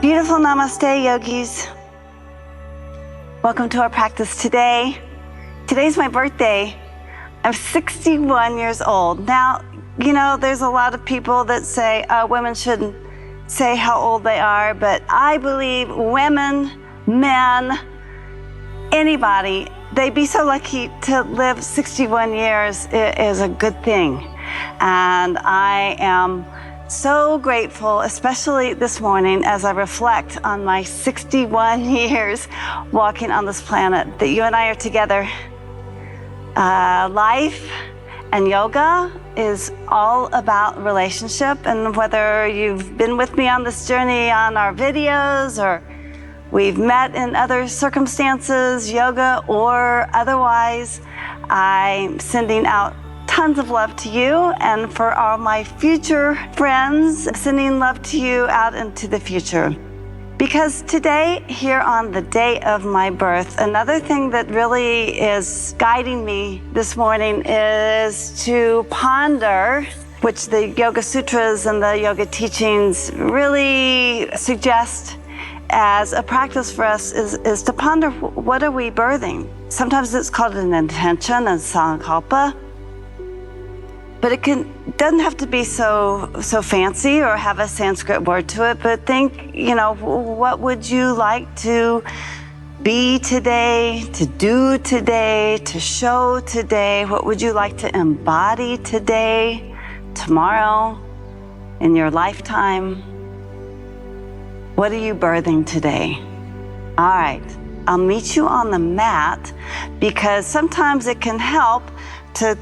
Beautiful namaste, yogis. Welcome to our practice today. Today's my birthday. I'm 61 years old. Now, you know, there's a lot of people that say women shouldn't say how old they are, but I believe women, men, anybody, they'd be so lucky to live 61 years is a good thing. And I am so grateful, especially this morning as I reflect on my 61 years walking on this planet, that you and I are together. Life and yoga is all about relationship, and whether you've been with me on this journey on our videos or we've met in other circumstances, yoga or otherwise, I'm sending out tons of love to you, and for all my future friends, sending love to you out into the future. Because today, here on the day of my birth, another thing that really is guiding me this morning is to ponder, which the Yoga Sutras and the yoga teachings really suggest as a practice for us, is to ponder, what are we birthing? Sometimes it's called an intention and sankalpa, but it doesn't have to be so fancy or have a Sanskrit word to it, but think, you know, what would you like to be today, to do today, to show today? What would you like to embody today, tomorrow, in your lifetime? What are you birthing today? All right, I'll meet you on the mat, because sometimes it can help to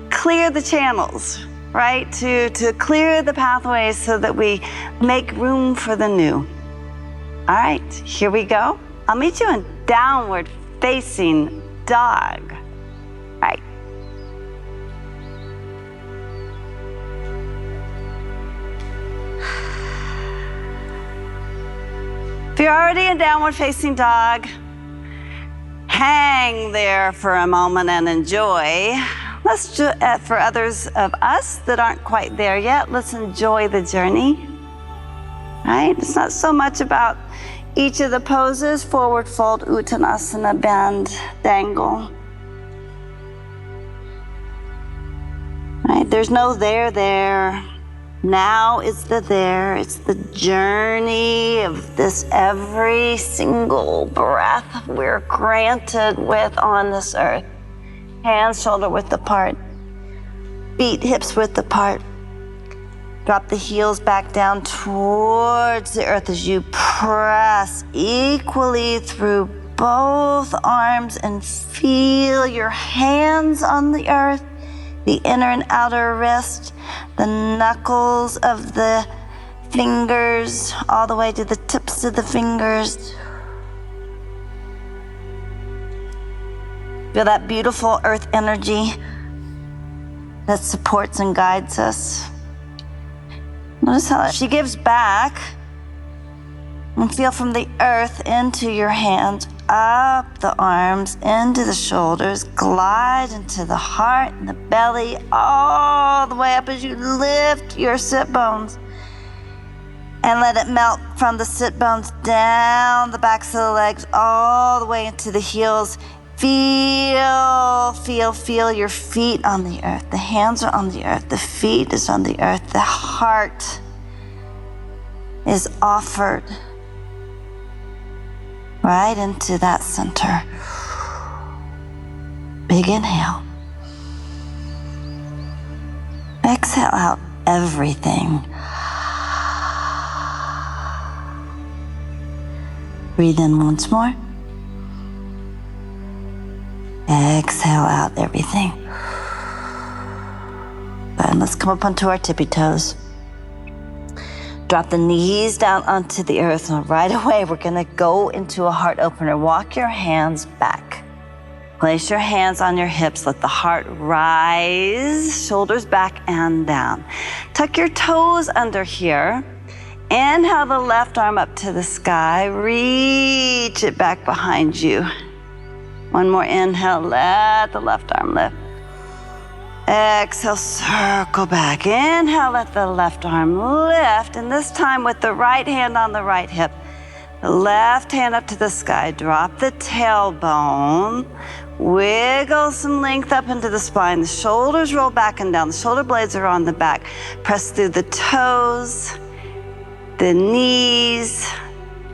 clear the channels, right? To clear the pathways so that we make room for the new. All right, here we go. I'll meet you in downward facing dog. All right. If you're already in downward facing dog, hang there for a moment and enjoy. Let's do it for others of us that aren't quite there yet. Let's enjoy the journey, right? It's not so much about each of the poses: forward fold, uttanasana, bend, dangle. Right? There's no there. Now is the there. It's the journey of this every single breath we're granted with on this earth. Hands shoulder width apart, feet hips width apart. Drop the heels back down towards the earth as you press equally through both arms and feel your hands on the earth, the inner and outer wrist, the knuckles of the fingers, all the way to the tips of the fingers. Feel that beautiful earth energy that supports and guides us. Notice how she gives back, and feel from the earth into your hands, up the arms, into the shoulders, glide into the heart and the belly, all the way up as you lift your sit bones. And let it melt from the sit bones down the backs of the legs, all the way into the heels. Feel your feet on the earth. The hands are on the earth. The feet is on the earth. The heart is offered right into that center. Big inhale. Exhale out everything. Breathe in once more. Exhale out everything. And let's come up onto our tippy toes. Drop the knees down onto the earth, and right away we're gonna go into a heart opener. Walk your hands back. Place your hands on your hips. Let the heart rise, shoulders back and down. Tuck your toes under here. Inhale the left arm up to the sky. Reach it back behind you. One more inhale, let the left arm lift. Exhale, circle back. Inhale, let the left arm lift, and this time with the right hand on the right hip. The left hand up to the sky. Drop the tailbone. Wiggle some length up into the spine. The shoulders roll back and down. The shoulder blades are on the back. Press through the toes, the knees.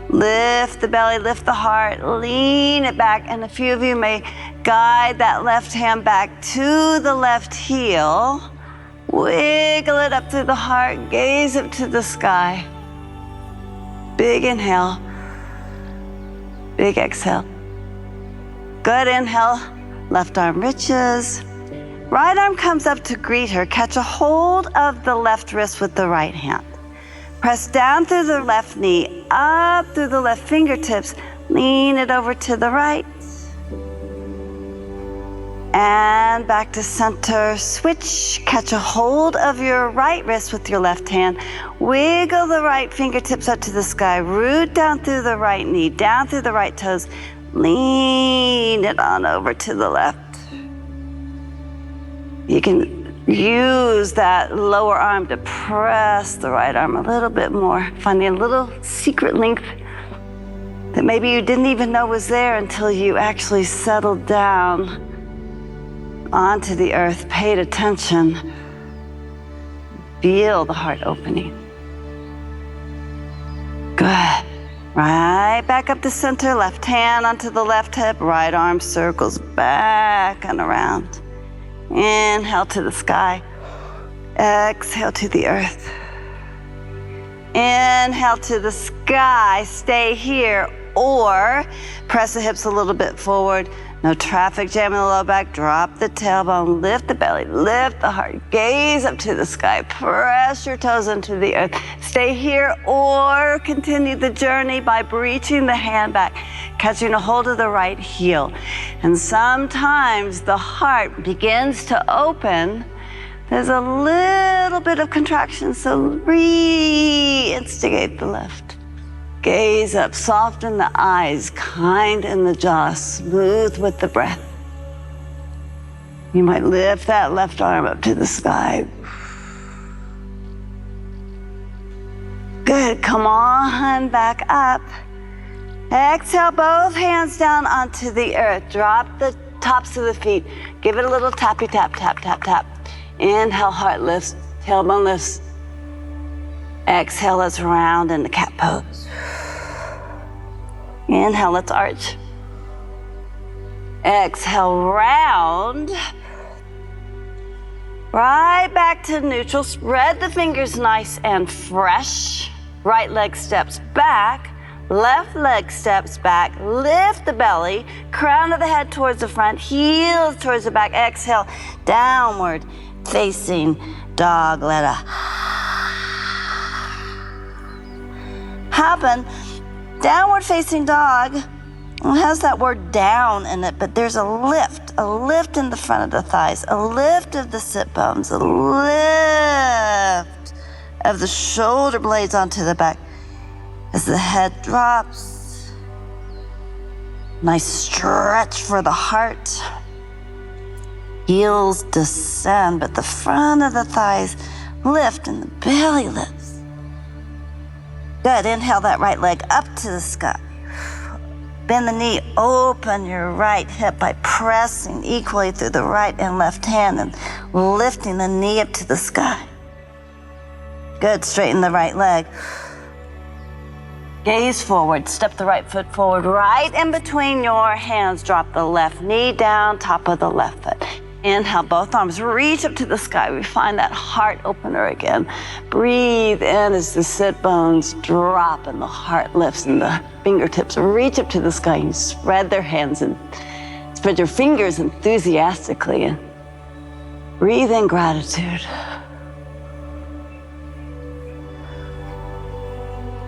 Lift the belly, lift the heart, lean it back, and a few of you may guide that left hand back to the left heel. Wiggle it up through the heart, gaze up to the sky. Big inhale, big exhale. Good inhale, left arm reaches. Right arm comes up to greet her. Catch a hold of the left wrist with the right hand. Press down through the left knee, up through the left fingertips. Lean it over to the right. And back to center. Switch. Catch a hold of your right wrist with your left hand. Wiggle the right fingertips up to the sky. Root down through the right knee, down through the right toes. Lean it on over to the left. You can use that lower arm to press the right arm a little bit more, finding a little secret length that maybe you didn't even know was there until you actually settled down onto the earth, paid attention. Feel the heart opening. Good. Right back up to center, left hand onto the left hip, right arm circles back and around. Inhale to the sky. Exhale to the earth. Inhale to the sky. Stay here or press the hips a little bit forward. No traffic jam in the low back. Drop the tailbone. Lift the belly. Lift the heart. Gaze up to the sky. Press your toes into the earth. Stay here or continue the journey by reaching the hand back, catching a hold of the right heel. And sometimes the heart begins to open. There's a little bit of contraction, so re-instigate the left. Gaze up, soften the eyes, kind in the jaw, smooth with the breath. You might lift that left arm up to the sky. Good, come on back up. Exhale, both hands down onto the earth. Drop the tops of the feet. Give it a little tappy tap, tap, tap, tap. Inhale, heart lifts, tailbone lifts. Exhale, let's round into cat pose. Inhale, let's arch. Exhale, round. Right back to neutral. Spread the fingers nice and fresh. Right leg steps back. Left leg steps back. Lift the belly. Crown of the head towards the front. Heels towards the back. Exhale, downward facing dog. Let a happen. Downward facing dog has that word down in it, but there's a lift in the front of the thighs, a lift of the sit bones, a lift of the shoulder blades onto the back as the head drops. Nice stretch for the heart. Heels descend, but the front of the thighs lift and the belly lifts. Good, inhale that right leg up to the sky. Bend the knee, open your right hip by pressing equally through the right and left hand and lifting the knee up to the sky. Good, straighten the right leg. Gaze forward, step the right foot forward, right in between your hands. Drop the left knee down, top of the left foot. Inhale, both arms reach up to the sky. We find that heart opener again. Breathe in as the sit bones drop and the heart lifts and the fingertips reach up to the sky. You spread their hands and spread your fingers enthusiastically and breathe in gratitude.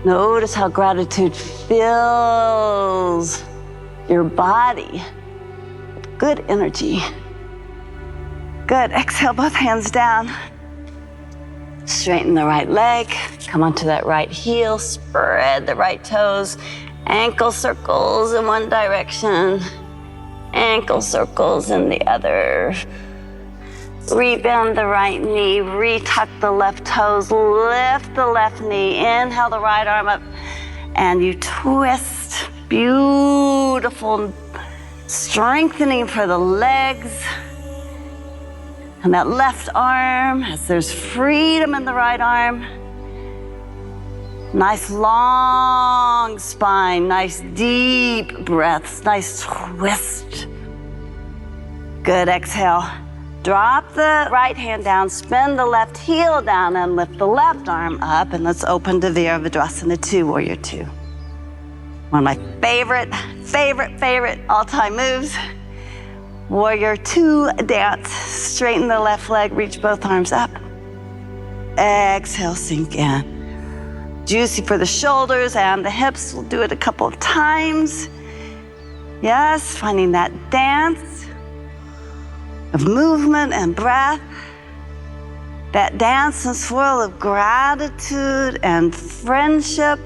Notice how gratitude fills your body with good energy. Good, exhale, both hands down. Straighten the right leg, come onto that right heel, spread the right toes, ankle circles in one direction, ankle circles in the other. Rebend the right knee, retuck the left toes, lift the left knee, inhale the right arm up, and you twist. Beautiful, strengthening for the legs. And that left arm, as there's freedom in the right arm. Nice long spine, nice deep breaths, nice twist. Good, exhale. Drop the right hand down, spin the left heel down, and lift the left arm up. And let's open to Virabhadrasana 2, Warrior 2. One of my favorite all-time moves. Warrior 2 dance. Straighten the left leg, reach both arms up. Exhale, sink in. Juicy for the shoulders and the hips. We'll do it a couple of times. Yes, finding that dance of movement and breath. That dance and swirl of gratitude and friendship.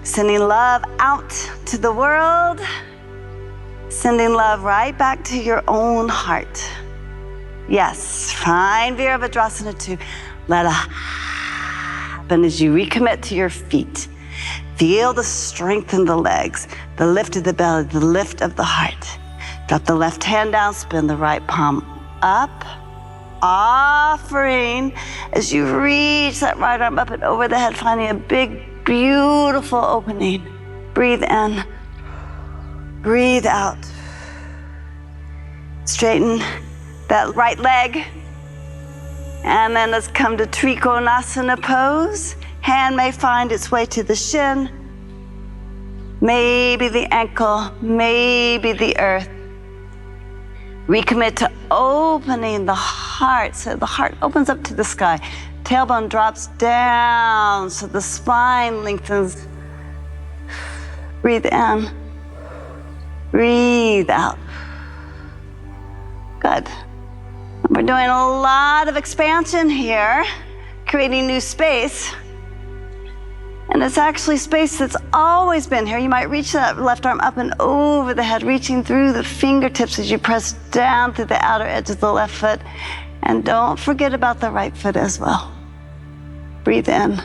Sending love out to the world. Sending love right back to your own heart. Yes, find Virabhadrasana 2. Let it happen as you recommit to your feet. Feel the strength in the legs, the lift of the belly, the lift of the heart. Drop the left hand down, spin the right palm up. Offering as you reach that right arm up and over the head, finding a big, beautiful opening. Breathe in. Breathe out. Straighten that right leg. And then let's come to Trikonasana pose. Hand may find its way to the shin, maybe the ankle, maybe the earth. Recommit to opening the heart, so the heart opens up to the sky. Tailbone drops down, so the spine lengthens. Breathe in. Breathe out. Good. We're doing a lot of expansion here, creating new space. And it's actually space that's always been here. You might reach that left arm up and over the head, reaching through the fingertips as you press down through the outer edge of the left foot. And don't forget about the right foot as well. Breathe in.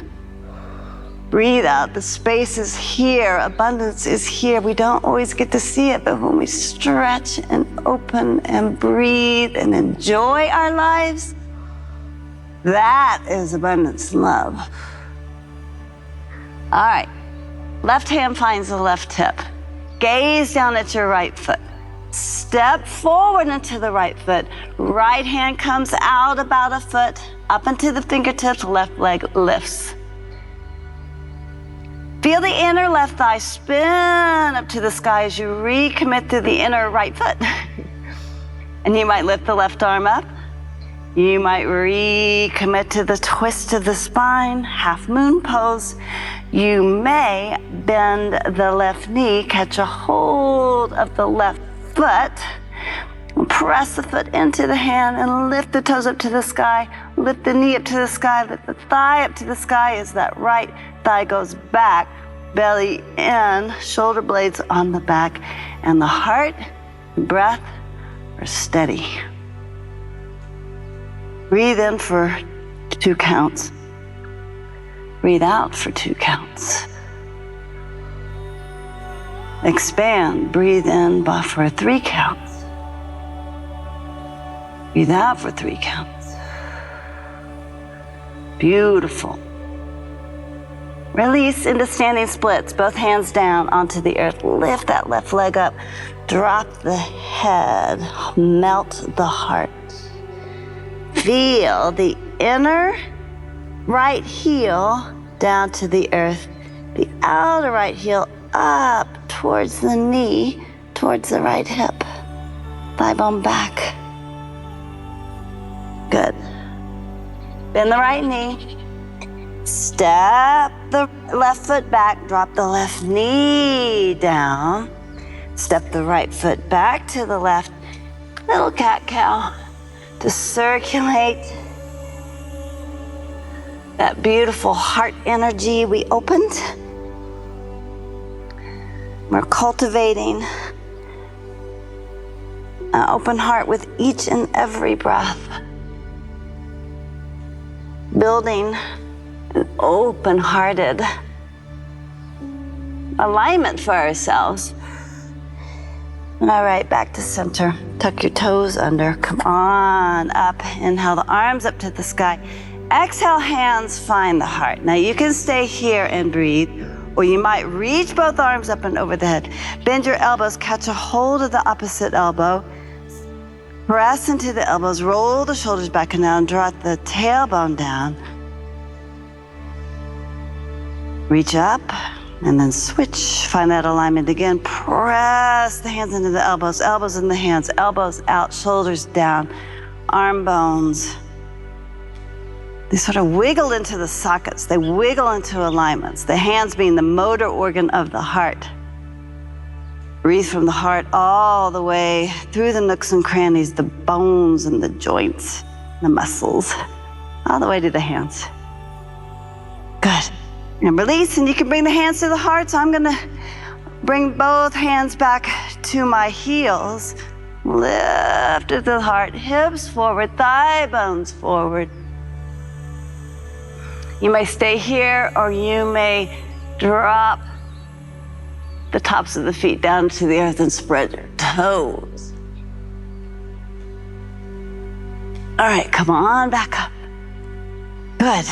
Breathe out. The space is here. Abundance is here. We don't always get to see it, but when we stretch and open and breathe and enjoy our lives, that is abundance and love. All right. Left hand finds the left hip. Gaze down at your right foot. Step forward into the right foot. Right hand comes out about a foot, up into the fingertips, left leg lifts. Feel the inner left thigh spin up to the sky as you recommit to the inner right foot. And you might lift the left arm up. You might recommit to the twist of the spine, half moon pose. You may bend the left knee, catch a hold of the left foot, press the foot into the hand and lift the toes up to the sky. Lift the knee up to the sky, lift the thigh up to the sky as that right thigh goes back, belly in, shoulder blades on the back, and the heart and breath are steady. Breathe in for 2 counts. Breathe out for 2 counts. Expand, breathe in for 3 counts. Breathe out for 3 counts. Beautiful. Release into standing splits, both hands down onto the earth. Lift that left leg up. Drop the head. Melt the heart. Feel the inner right heel down to the earth. The outer right heel up towards the knee, towards the right hip. Thigh bone back. Good. Bend the right knee. Step the left foot back, drop the left knee down. Step the right foot back to the left. Little cat-cow to circulate that beautiful heart energy we opened. We're cultivating An open heart with each and every breath. Building an open-hearted alignment for ourselves. All right, back to center. Tuck your toes under. Come on up. Inhale the arms up to the sky. Exhale, hands find the heart. Now you can stay here and breathe, or you might reach both arms up and over the head. Bend your elbows, catch a hold of the opposite elbow. Press into the elbows, roll the shoulders back and down, draw the tailbone down. Reach up and then switch. Find that alignment again. Press the hands into the elbows, elbows in the hands, elbows out, shoulders down, arm bones. They sort of wiggle into the sockets. They wiggle into alignments. The hands being the motor organ of the heart. Breathe from the heart all the way through the nooks and crannies, the bones and the joints, the muscles, all the way to the hands. Good. And release, and you can bring the hands to the heart. So I'm gonna bring both hands back to my heels. Lift to the heart, hips forward, thigh bones forward. You may stay here, or you may drop the tops of the feet down to the earth and spread your toes. All right, come on back up. Good.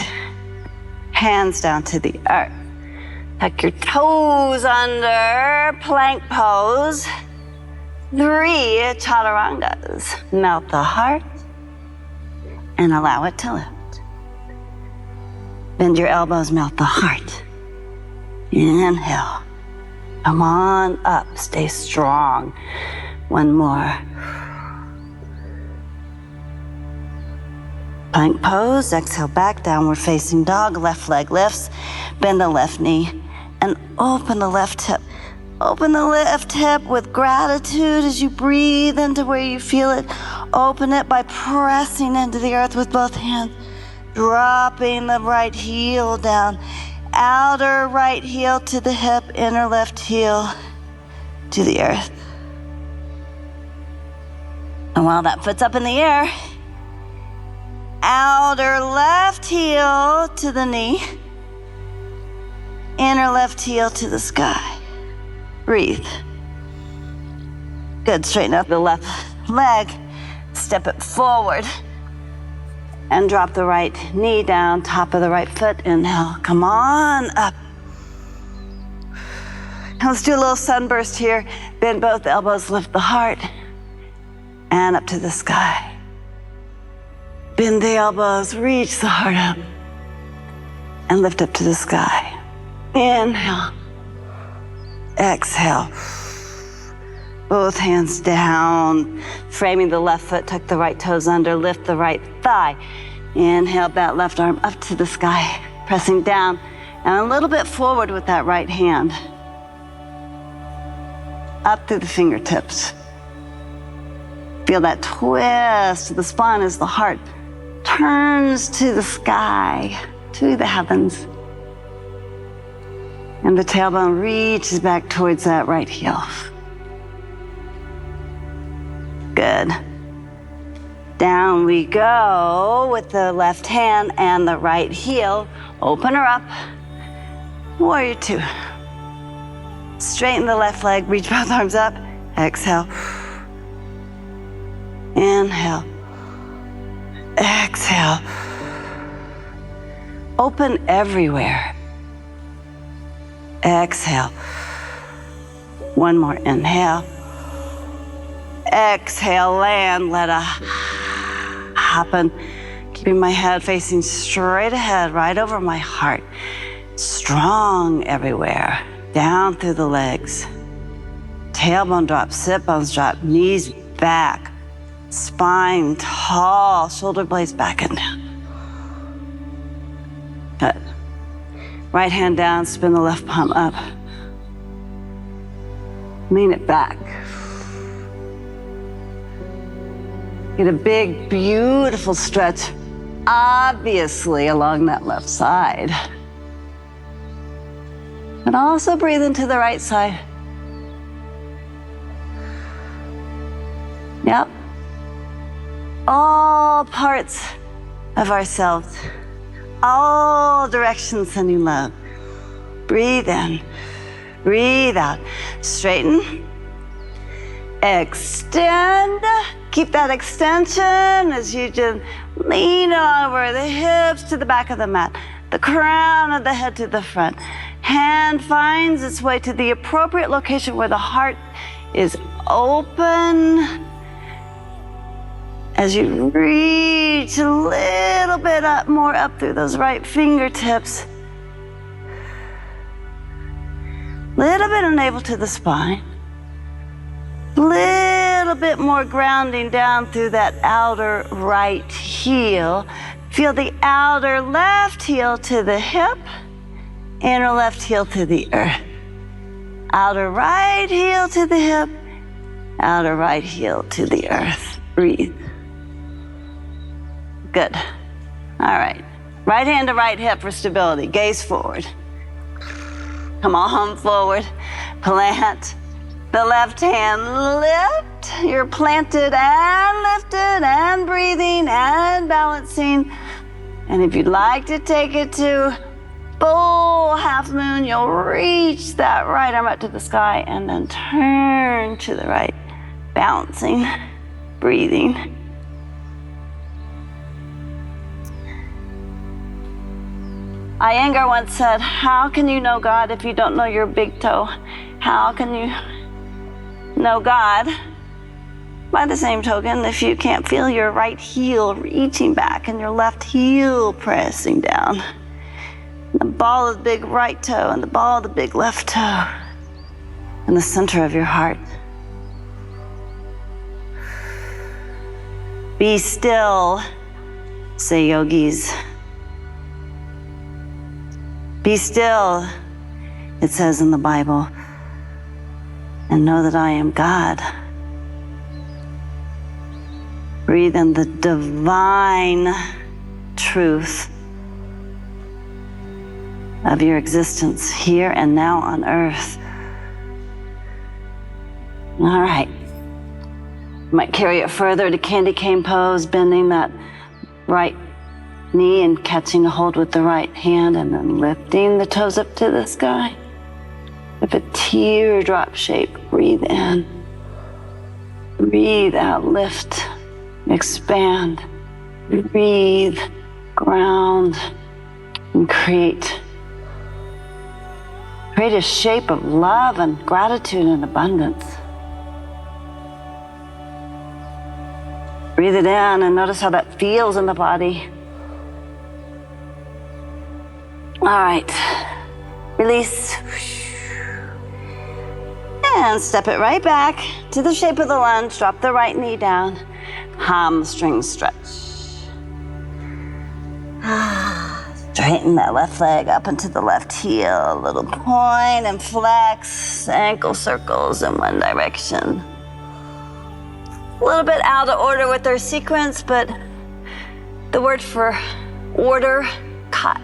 Hands down to the earth. Tuck your toes under, plank pose. 3 chaturangas. Melt the heart and allow it to lift. Bend your elbows, melt the heart. Inhale. Come on up, stay strong. 1 more. Plank pose, exhale back, downward facing dog, left leg lifts, bend the left knee, and open the left hip. Open the left hip with gratitude as you breathe into where you feel it. Open it by pressing into the earth with both hands, dropping the right heel down. Outer right heel to the hip, inner left heel to the earth. And while that foot's up in the air, outer left heel to the knee, inner left heel to the sky. Breathe. Good, straighten up the left leg, step it forward, and drop the right knee down, top of the right foot. Inhale, come on up. Now let's do a little sunburst here. Bend both elbows, lift the heart, and up to the sky. Bend the elbows, reach the heart up, and lift up to the sky. Inhale, exhale. Both hands down, framing the left foot, tuck the right toes under, lift the right thigh. Inhale, that left arm up to the sky, pressing down, and a little bit forward with that right hand. Up through the fingertips. Feel that twist of the spine as the heart turns to the sky, to the heavens. And the tailbone reaches back towards that right heel. Good. Down we go with the left hand and the right heel. Open her up. Warrior 2. Straighten the left leg, reach both arms up. Exhale. Inhale. Exhale. Open everywhere. Exhale. 1 more inhale. Exhale, land, let it happen. Keeping my head facing straight ahead, right over my heart. Strong everywhere, down through the legs. Tailbone drop, sit bones drop, knees back. Spine tall, shoulder blades back and down. Good. Right hand down, spin the left palm up. Lean it back. Get a big, beautiful stretch, obviously along that left side. But also breathe into the right side. Yep. All parts of ourselves, all directions sending love. Breathe in, breathe out. Straighten, extend. Keep that extension as you just lean over the hips to the back of the mat, the crown of the head to the front. Hand finds its way to the appropriate location where the heart is open. As you reach a little bit up, more up through those right fingertips. Little bit of navel to the spine. Little bit more grounding down through that outer right heel. Feel the outer left heel to the hip, inner left heel to the earth. Outer right heel to the hip, outer right heel to the earth. Breathe. Good. All right. Right hand to right hip for stability. Gaze forward. Come on forward. Plant. The left hand lift. You're planted and lifted and breathing and balancing. And if you'd like to take it to full half moon, you'll reach that right arm up to the sky and then turn to the right. Balancing, breathing. Iyengar once said, how can you know God if you don't know your big toe? How can you know God, by the same token, if you can't feel your right heel reaching back and your left heel pressing down? The ball of the big right toe and the ball of the big left toe in the center of your heart. Be still, say yogis. Be still, it says in the Bible, and know that I am God. Breathe in the divine truth of your existence here and now on earth. All right. You might carry it further to candy cane pose, bending that right knee and catching a hold with the right hand and then lifting the toes up to the sky. With a teardrop shape, breathe in. Breathe out, lift, expand. Breathe, ground, and create. Create a shape of love and gratitude and abundance. Breathe it in and notice how that feels in the body. All right, release. And step it right back to the shape of the lunge. Drop the right knee down. Hamstring stretch. Straighten that left leg up into the left heel. A little point and flex. Ankle circles in one direction. A little bit out of order with our sequence, but the word for order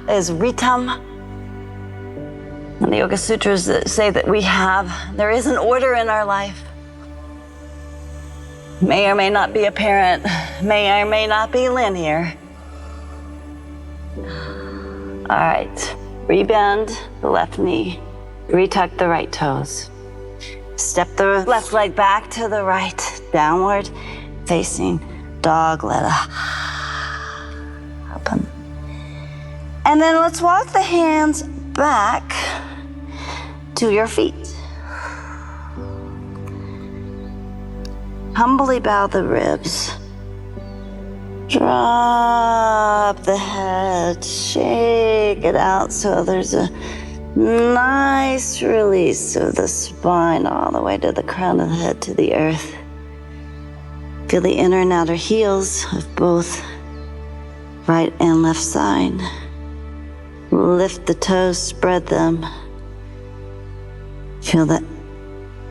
is ritam. And the Yoga Sutras say that there is an order in our life. May or may not be apparent, may or may not be linear. All right, rebend the left knee, retuck the right toes. Step the left leg back to the right, downward facing dog, let open. And then let's walk the hands back to your feet. Humbly bow the ribs. Drop the head, shake it out so there's a nice release of the spine all the way to the crown of the head to the earth. Feel the inner and outer heels of both right and left side. Lift the toes, spread them. Feel the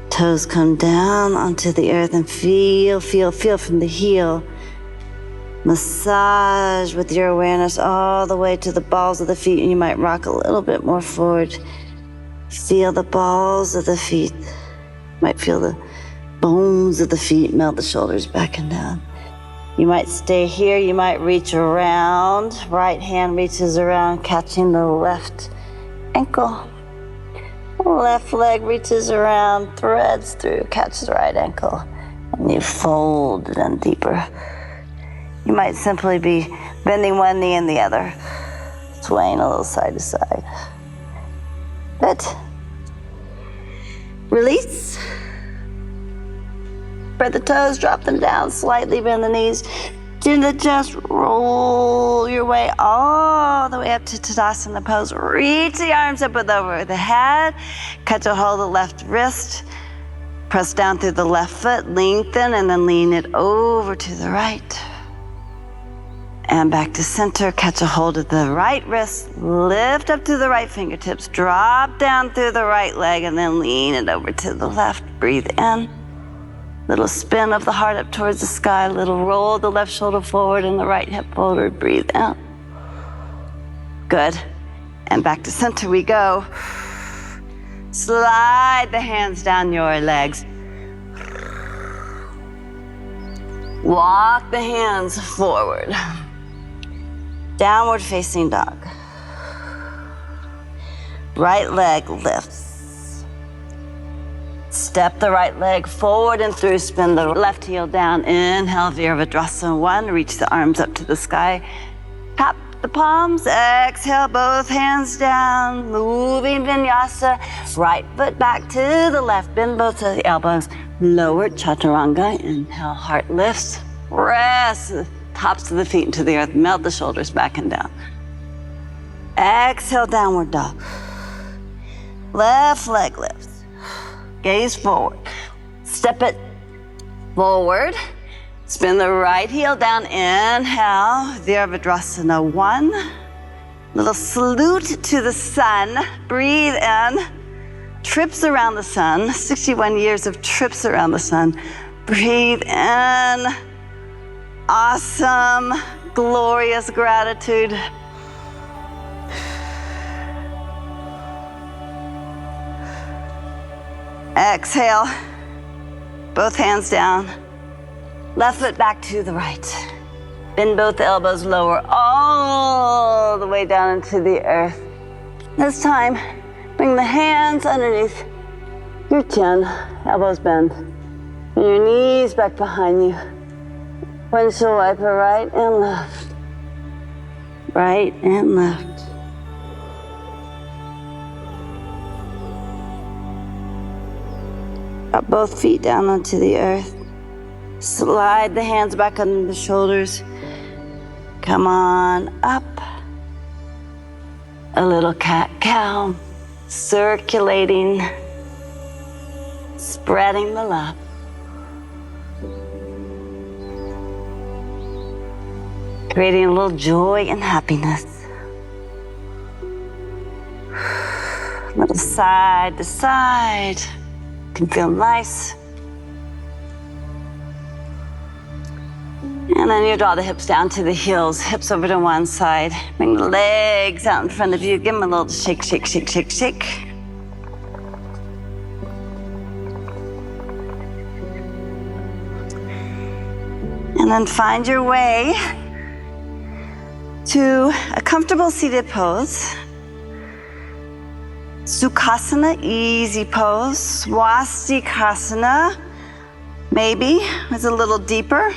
toes come down onto the earth and feel from the heel. Massage with your awareness all the way to the balls of the feet, and you might rock a little bit more forward. Feel the balls of the feet. You might feel the bones of the feet, melt the shoulders back and down. You might stay here, you might reach around. Right hand reaches around, catching the left ankle. Left leg reaches around, threads through, catch the right ankle. And you fold it in deeper. You might simply be bending one knee and the other, swaying a little side to side. Good. Release. Spread the toes, drop them down, slightly bend the knees. Chin to chest, roll your way all the way up to Tadasana pose. Reach the arms up and over the head. Catch a hold of the left wrist. Press down through the left foot, lengthen, and then lean it over to the right. And back to center, catch a hold of the right wrist, lift up to the right fingertips, drop down through the right leg, and then lean it over to the left. Breathe in. Little spin of the heart up towards the sky, little roll of the left shoulder forward and the right hip forward. Breathe out. Good. And back to center we go. Slide the hands down your legs. Walk the hands forward. Downward facing dog. Right leg lifts. Step the right leg forward and through, spin the left heel down. Inhale, Virabhadrasana 1, reach the arms up to the sky. Tap the palms, exhale, both hands down, moving Vinyasa. Right foot back to the left, bend both of the elbows. Lower Chaturanga, inhale, heart lifts. Press the tops of the feet into the earth, melt the shoulders back and down. Exhale, downward dog. Left leg lifts. Gaze forward. Step it forward. Spin the right heel down. Inhale, Virabhadrasana 1. Little salute to the sun. Breathe in. Trips around the sun. 61 years of trips around the sun. Breathe in. Awesome, glorious gratitude. Exhale, both hands down. Left foot back to the right. Bend both elbows lower, all the way down into the earth. This time, bring the hands underneath your chin, elbows bend, and your knees back behind you. Windshield wiper right and left. Right and left. Drop both feet down onto the earth. Slide the hands back under the shoulders. Come on up. A little cat-cow, circulating, spreading the love. Creating a little joy and happiness. A little side to side. Can feel nice. And then you draw the hips down to the heels, hips over to one side. Bring the legs out in front of you. Give them a little shake, shake, shake, shake, shake. And then find your way to a comfortable seated pose. Sukhasana, easy pose. Swastikasana, maybe, is a little deeper.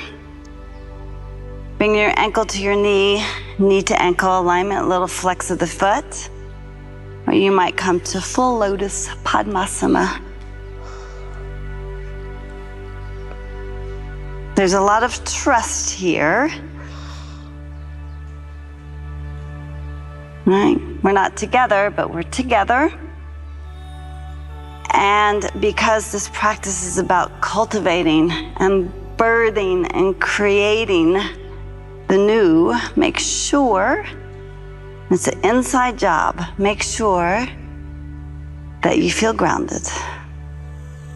Bring your ankle to your knee, knee to ankle alignment, a little flex of the foot. Or you might come to full lotus Padmasana. There's a lot of trust here. Right? We're not together, but we're together. And because this practice is about cultivating and birthing and creating the new, make sure, it's an inside job, make sure that you feel grounded.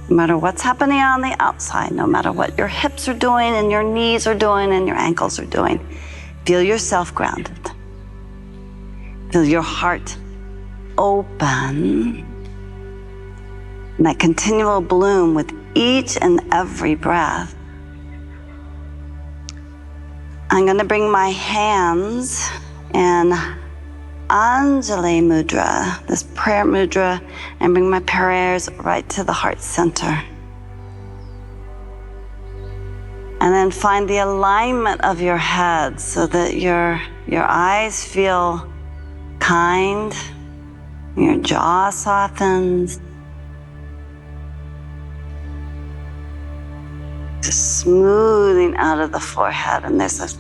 No matter what's happening on the outside, no matter what your hips are doing and your knees are doing and your ankles are doing, feel yourself grounded. Feel your heart open. And that continual bloom with each and every breath. I'm going to bring my hands in Anjali Mudra, this prayer mudra, and bring my prayers right to the heart center. And then find the alignment of your head so that your eyes feel kind, your jaw softens. Just smoothing out of the forehead, and there's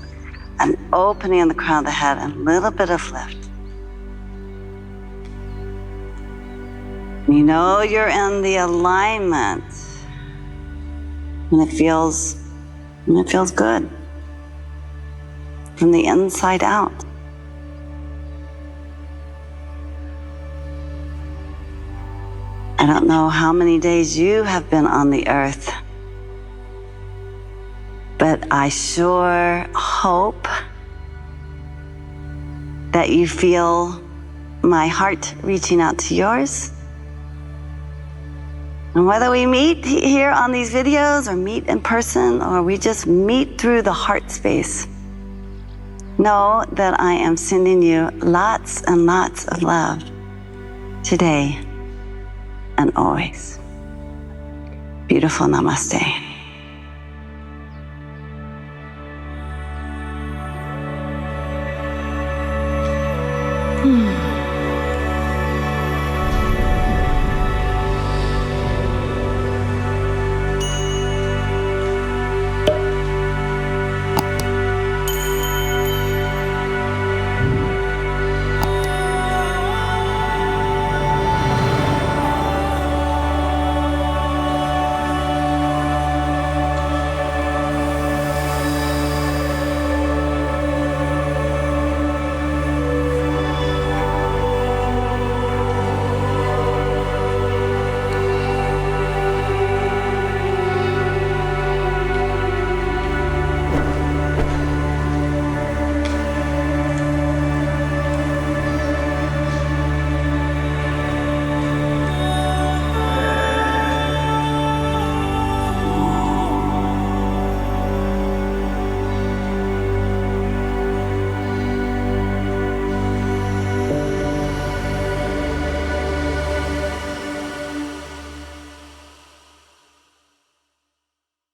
an opening in the crown of the head and a little bit of lift. You know you're in the alignment when it feels good from the inside out. I don't know how many days you have been on the earth, but I sure hope that you feel my heart reaching out to yours. And whether we meet here on these videos or meet in person or we just meet through the heart space, know that I am sending you lots and lots of love today and always. Beautiful namaste. Hmm.